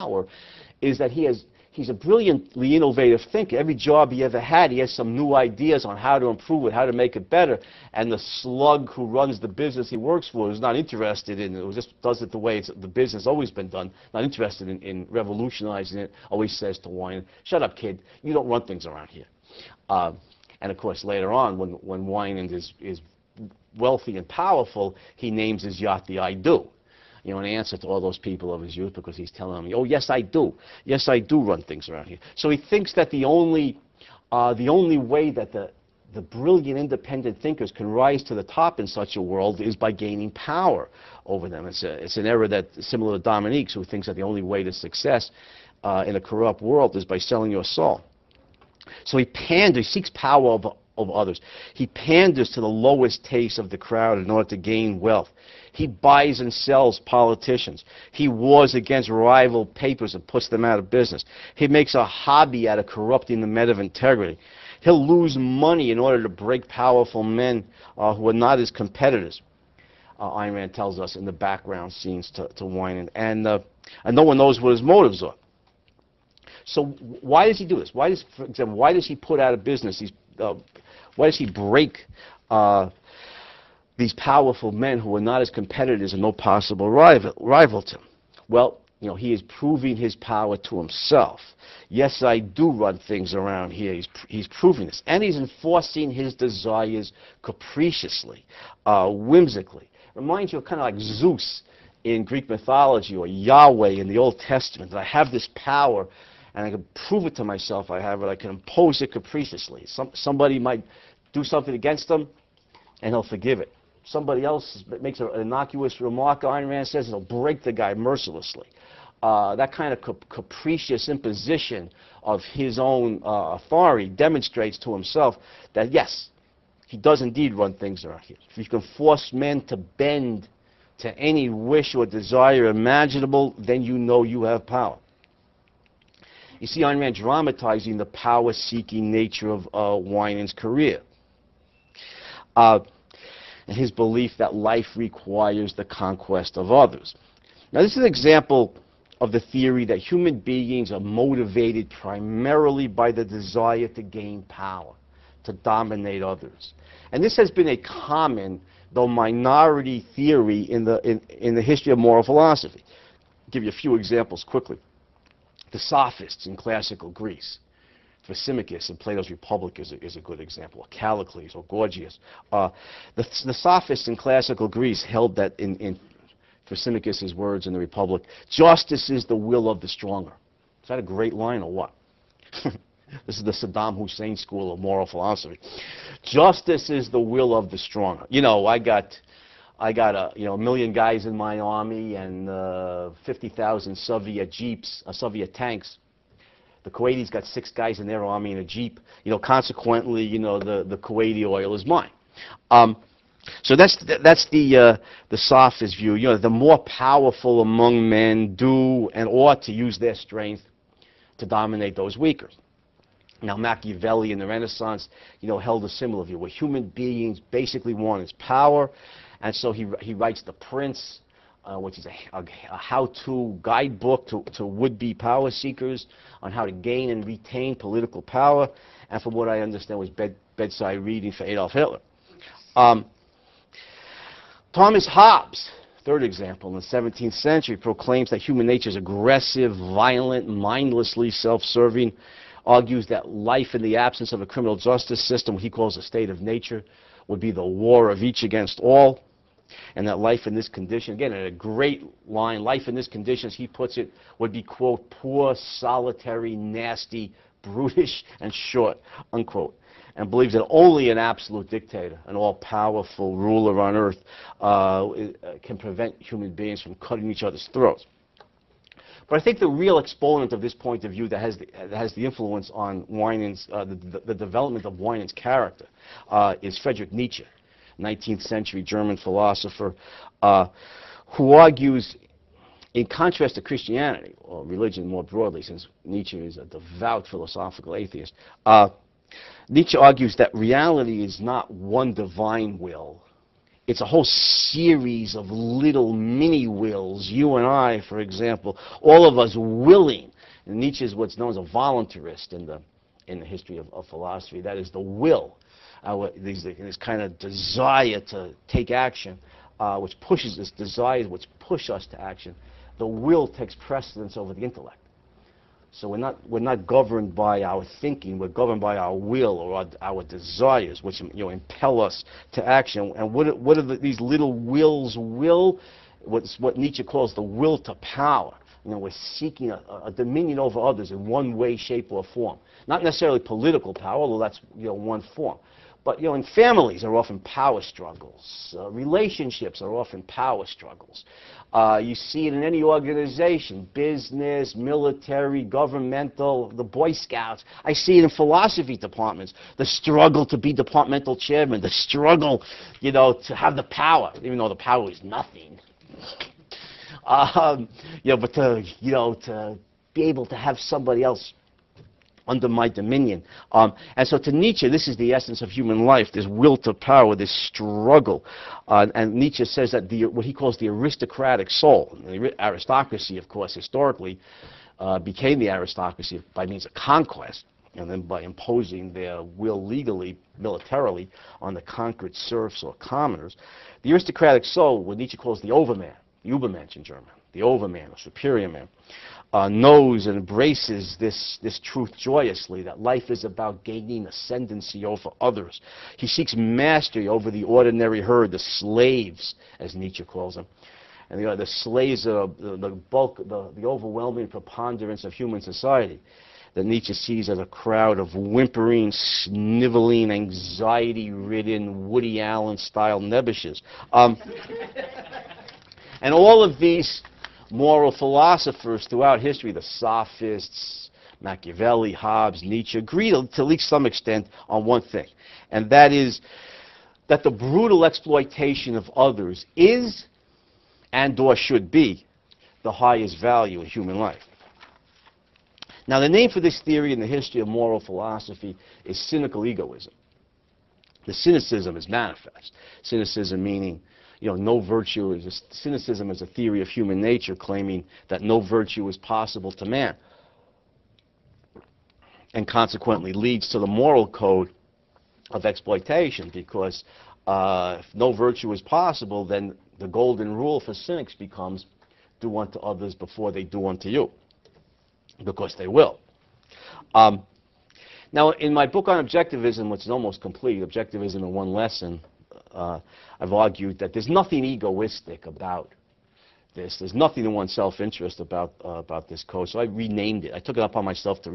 power is that he's a brilliantly innovative thinker. Every job he ever had, he has some new ideas on how to improve it, how to make it better. And the slug who runs the business he works for is not interested in it, just does it the way the business has always been done, not interested in revolutionizing it, always says to Wynand, "Shut up, kid, you don't run things around here." And of course, later on, when Wynand is wealthy and powerful, he names his yacht the I Do. You know, in answer to all those people of his youth, because he's telling them, "Oh, yes, I do. Yes, I do run things around here." So he thinks that the only way that the brilliant independent thinkers can rise to the top in such a world is by gaining power over them. It's an error that's similar to Dominique's, who thinks that the only way to success in a corrupt world is by selling your soul. So he panders, seeks power of others. He panders to the lowest taste of the crowd in order to gain wealth. He buys and sells politicians. He wars against rival papers and puts them out of business. He makes a hobby out of corrupting the men of integrity. He'll lose money in order to break powerful men who are not his competitors. Ayn Rand tells us in the background scenes to Wynand. And no one knows what his motives are. So why does he do this? For example, why does he put out of business these? Why does he break these powerful men who are not his competitors and no possible rival to him? Well, you know, he is proving his power to himself. Yes, I do run things around here. He's proving this. And he's enforcing his desires capriciously, whimsically. Reminds you of kind of like Zeus in Greek mythology or Yahweh in the Old Testament. That I have this power and I can prove it to myself I have it. I can impose it capriciously. Somebody might do something against him and he'll forgive it. Somebody else makes an innocuous remark, Ayn Rand says, and he'll break the guy mercilessly. That kind of capricious imposition of his own authority demonstrates to himself that, yes, he does indeed run things around here. If you can force men to bend to any wish or desire imaginable, then you know you have power. You see Ayn Rand dramatizing the power-seeking nature of Wynand's career. And his belief that life requires the conquest of others. Now, this is an example of the theory that human beings are motivated primarily by the desire to gain power, to dominate others. And this has been a common, though minority, theory in the history of moral philosophy. I'll give you a few examples quickly. The sophists in classical Greece. Thrasymachus in Plato's Republic is a good example, or Callicles, or Gorgias. The sophists in classical Greece held that, in Thrasymachus' words in the Republic, justice is the will of the stronger. Is that a great line or what? This is the Saddam Hussein school of moral philosophy. Justice is the will of the stronger. You know, I got a million guys in my army and 50,000 Soviet jeeps, Soviet tanks. The Kuwaitis got 6 guys in their army in a jeep. You know, consequently, you know, the Kuwaiti oil is mine. So that's the sophist view. You know, the more powerful among men do and ought to use their strength to dominate those weaker. Now, Machiavelli in the Renaissance, you know, held a similar view, where human beings basically want is power, and so he writes The Prince, which is a how-to guidebook to would-be power seekers on how to gain and retain political power, and from what I understand was bedside reading for Adolf Hitler. Thomas Hobbes, third example, in the 17th century, proclaims that human nature is aggressive, violent, mindlessly self-serving, argues that life in the absence of a criminal justice system, what he calls a state of nature, would be the war of each against all, and that life in this condition, again, in a great line, life in this condition, as he puts it, would be, quote, poor, solitary, nasty, brutish, and short, unquote, and believes that only an absolute dictator, an all-powerful ruler on earth, can prevent human beings from cutting each other's throats. But I think the real exponent of this point of view that has the influence on Wynand's, the development of Wynand's character is Friedrich Nietzsche, 19th century German philosopher, who argues, in contrast to Christianity, or religion more broadly, since Nietzsche is a devout philosophical atheist, Nietzsche argues that reality is not one divine will it's a whole series of little mini wills. You and I, for example, all of us willing. And Nietzsche is what's known as a voluntarist in the history of philosophy. That is the will, this kind of desire to take action, which pushes this desire, which push us to action. The will takes precedence over the intellect. So we're not governed by our thinking. We're governed by our will or our desires, which impel us to action. And what are these little wills will? What Nietzsche calls the will to power. We're seeking a dominion over others in one way, shape, or form. Not necessarily political power, although that's one form. But in families are often power struggles. Relationships are often power struggles. You see it in any organization, business, military, governmental, the Boy Scouts. I see it in philosophy departments. The struggle to be departmental chairman, the struggle, to have the power, even though the power is nothing. But to be able to have somebody else under my dominion. And so to Nietzsche, this is the essence of human life, this will to power, this struggle. And Nietzsche says that what he calls the aristocratic soul, the aristocracy, of course, historically, became the aristocracy by means of conquest, and then by imposing their will legally, militarily, on the conquered serfs or commoners. The aristocratic soul, what Nietzsche calls the Overman, the Übermensch in German, the Overman, or superior man, knows and embraces this truth joyously, that life is about gaining ascendancy over others. He seeks mastery over the ordinary herd, the slaves, as Nietzsche calls them. And the slaves are the bulk, the overwhelming preponderance of human society, that Nietzsche sees as a crowd of whimpering, sniveling, anxiety-ridden, Woody Allen-style nebbishes. And all of these moral philosophers throughout history, the sophists, Machiavelli, Hobbes, Nietzsche, agree to at least some extent on one thing, and that is that the brutal exploitation of others is and or should be the highest value in human life. Now, the name for this theory in the history of moral philosophy is cynical egoism. The cynicism is manifest. Cynicism meaning no virtue is cynicism is a theory of human nature claiming that no virtue is possible to man, and consequently leads to the moral code of exploitation, because if no virtue is possible, then the golden rule for cynics becomes do unto others before they do unto you, because they will. Now, in my book on objectivism, which is almost complete, Objectivism in One Lesson, I've argued that there's nothing egoistic about this. There's nothing in one's self-interest about this code. So I renamed it. I took it upon myself to